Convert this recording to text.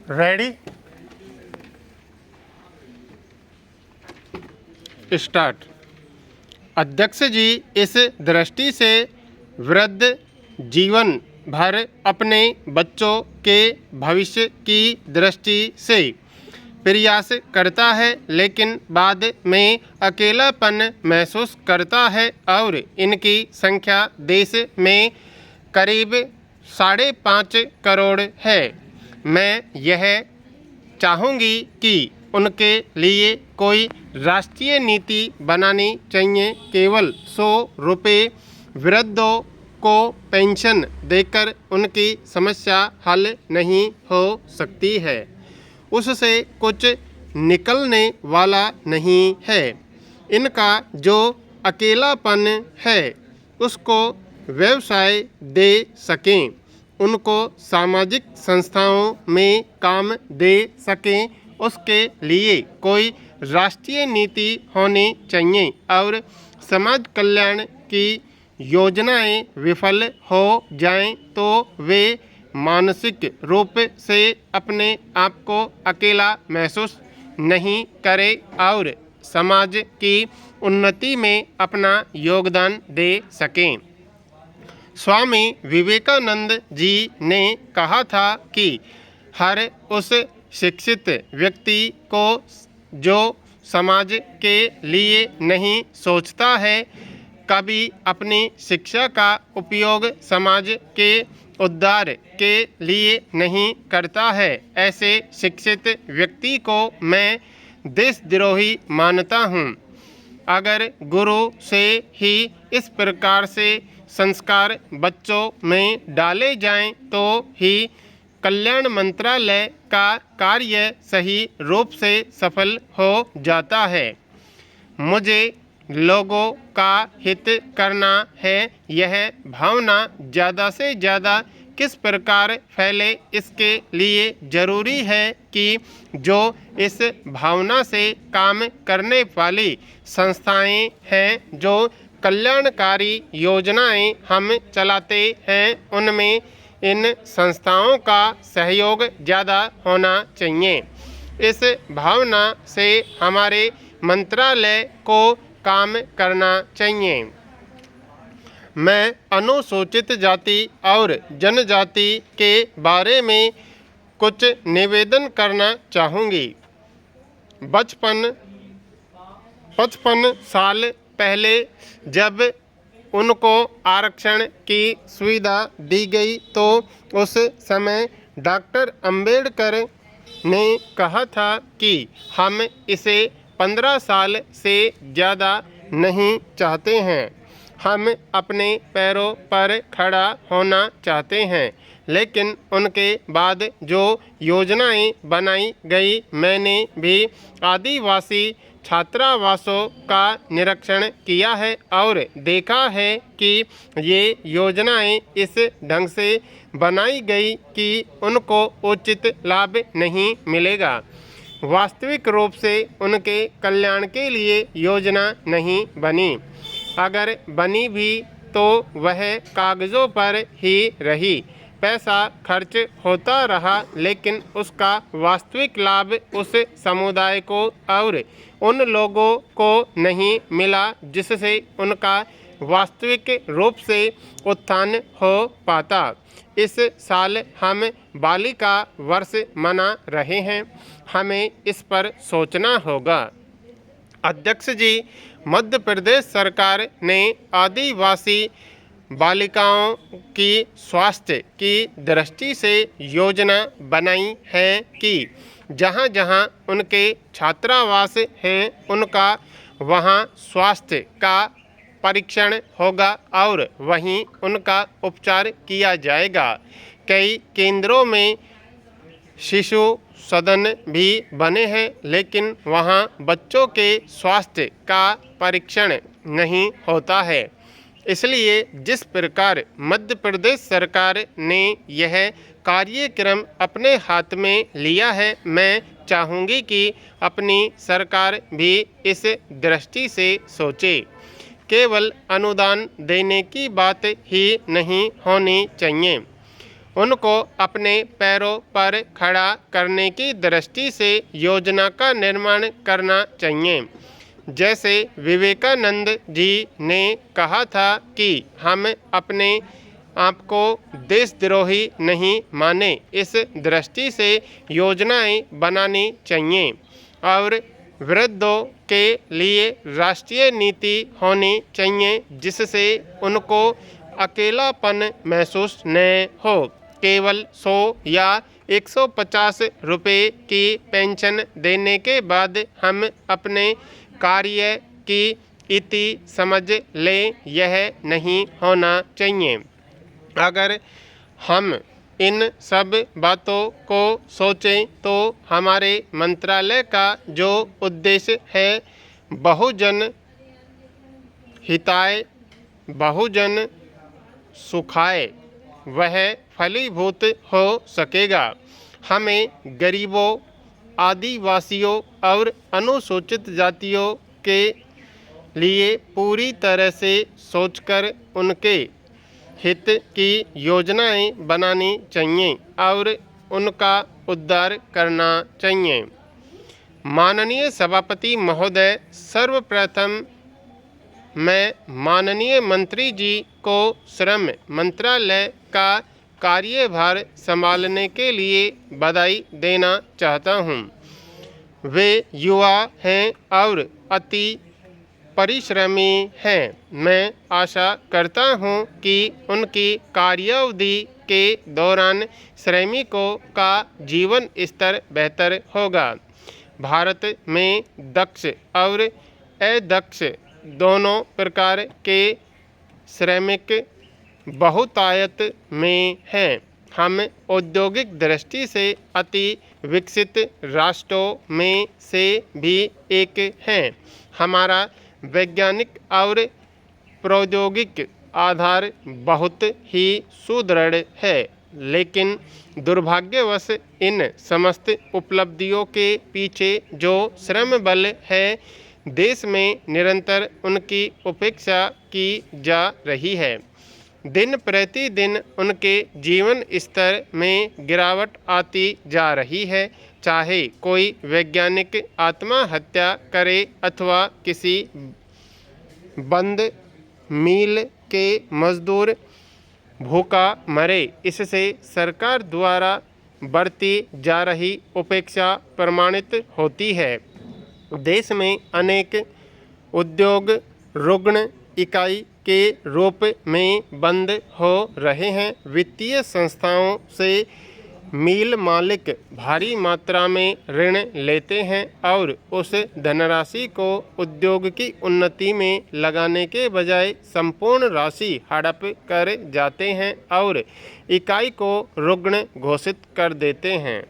Ready start. अध्यक्ष जी, इस दृष्टि से वृद्ध जीवन भर अपने बच्चों के भविष्य की दृष्टि से प्रयास करता है, लेकिन बाद में अकेलापन महसूस करता है और इनकी संख्या देश में करीब 5.5 करोड़ है। मैं यह चाहूँगी कि उनके लिए कोई राष्ट्रीय नीति बनानी चाहिए। केवल 100 रुपये वृद्धों को पेंशन देकर उनकी समस्या हल नहीं हो सकती है। उससे कुछ निकलने वाला नहीं है। इनका जो अकेलापन है उसको व्यवसाय दे सकें, उनको सामाजिक संस्थाओं में काम दे सकें, उसके लिए कोई राष्ट्रीय नीति होनी चाहिए और समाज कल्याण की योजनाएं विफल हो जाएं तो वे मानसिक रूप से अपने आप को अकेला महसूस नहीं करें और समाज की उन्नति में अपना योगदान दे सकें। स्वामी विवेकानंद जी ने कहा था कि हर उस शिक्षित व्यक्ति को जो समाज के लिए नहीं सोचता है, कभी अपनी शिक्षा का उपयोग समाज के उद्धार के लिए नहीं करता है, ऐसे शिक्षित व्यक्ति को मैं देशद्रोही मानता हूँ। अगर गुरु से ही इस प्रकार से संस्कार बच्चों में डाले जाएं तो ही कल्याण मंत्रालय का कार्य सही रूप से सफल हो जाता है। मुझे लोगों का हित करना है। यह भावना ज़्यादा से ज़्यादा किस प्रकार फैले, इसके लिए ज़रूरी है कि जो इस भावना से काम करने वाली संस्थाएं हैं, जो कल्याणकारी योजनाएं हम चलाते हैं, उनमें इन संस्थाओं का सहयोग ज़्यादा होना चाहिए। इस भावना से हमारे मंत्रालय को काम करना चाहिए। मैं अनुसूचित जाति और जनजाति के बारे में कुछ निवेदन करना चाहूँगी। 55 साल पहले जब उनको आरक्षण की सुविधा दी गई तो उस समय डॉक्टर अंबेडकर ने कहा था कि हम इसे 15 साल से ज़्यादा नहीं चाहते हैं। हम अपने पैरों पर खड़ा होना चाहते हैं। लेकिन उनके बाद जो योजनाएं बनाई गई, मैंने भी आदिवासी छात्रावासों का निरीक्षण किया है और देखा है कि ये योजनाएं इस ढंग से बनाई गई कि उनको उचित लाभ नहीं मिलेगा। वास्तविक रूप से उनके कल्याण के लिए योजना नहीं बनी। अगर बनी भी तो वह कागज़ों पर ही रही। पैसा खर्च होता रहा, लेकिन उसका वास्तविक लाभ उस समुदाय को और उन लोगों को नहीं मिला जिससे उनका वास्तविक रूप से उत्थान हो पाता। इस साल हम बालिका वर्ष मना रहे हैं। हमें इस पर सोचना होगा। अध्यक्ष जी, मध्य प्रदेश सरकार ने आदिवासी बालिकाओं की स्वास्थ्य की दृष्टि से योजना बनाई है कि जहाँ जहाँ उनके छात्रावास हैं, उनका वहाँ स्वास्थ्य का परीक्षण होगा और वहीं उनका उपचार किया जाएगा। कई केंद्रों में शिशु सदन भी बने हैं, लेकिन वहाँ बच्चों के स्वास्थ्य का परीक्षण नहीं होता है। इसलिए जिस प्रकार मध्य प्रदेश सरकार ने यह कार्यक्रम अपने हाथ में लिया है, मैं चाहूँगी कि अपनी सरकार भी इस दृष्टि से सोचे। केवल अनुदान देने की बात ही नहीं होनी चाहिए। उनको अपने पैरों पर खड़ा करने की दृष्टि से योजना का निर्माण करना चाहिए। जैसे विवेकानंद जी ने कहा था कि हम अपने आपको देशद्रोही नहीं माने, इस दृष्टि से योजनाएं बनानी चाहिए और वृद्धों के लिए राष्ट्रीय नीति होनी चाहिए जिससे उनको अकेलापन महसूस न हो। केवल 100 या 150 रुपये की पेंशन देने के बाद हम अपने कार्य की इति समझ लें, यह नहीं होना चाहिए। अगर हम इन सब बातों को सोचें तो हमारे मंत्रालय का जो उद्देश्य है बहुजन हिताय बहुजन सुखाय वह फलीभूत हो सकेगा। हमें गरीबों, आदिवासियों और अनुसूचित जातियों के लिए पूरी तरह से सोचकर उनके हित की योजनाएं बनानी चाहिए और उनका उद्धार करना चाहिए। माननीय सभापति महोदय, सर्वप्रथम मैं माननीय मंत्री जी को श्रम मंत्रालय का कार्यभार संभालने के लिए बधाई देना चाहता हूँ। वे युवा हैं और अति परिश्रमी हैं। मैं आशा करता हूँ कि उनकी कार्यावधि के दौरान श्रमिकों का जीवन स्तर बेहतर होगा। भारत में दक्ष और अदक्ष दोनों प्रकार के श्रमिक बहुतायत में हैं। हम औद्योगिक दृष्टि से अति विकसित राष्ट्रों में से भी एक हैं। हमारा वैज्ञानिक और प्रौद्योगिक आधार बहुत ही सुदृढ़ है, लेकिन दुर्भाग्यवश इन समस्त उपलब्धियों के पीछे जो श्रम बल है, देश में निरंतर उनकी उपेक्षा की जा रही है। दिन प्रतिदिन उनके जीवन स्तर में गिरावट आती जा रही है। चाहे कोई वैज्ञानिक आत्महत्या करे अथवा किसी बंद मील के मजदूर भूखा मरे, इससे सरकार द्वारा बरती जा रही उपेक्षा प्रमाणित होती है। देश में अनेक उद्योग रुग्ण इकाई के रूप में बंद हो रहे हैं। वित्तीय संस्थाओं से मिल मालिक भारी मात्रा में ऋण लेते हैं और उस धनराशि को उद्योग की उन्नति में लगाने के बजाय संपूर्ण राशि हड़प कर जाते हैं और इकाई को रुग्ण घोषित कर देते हैं।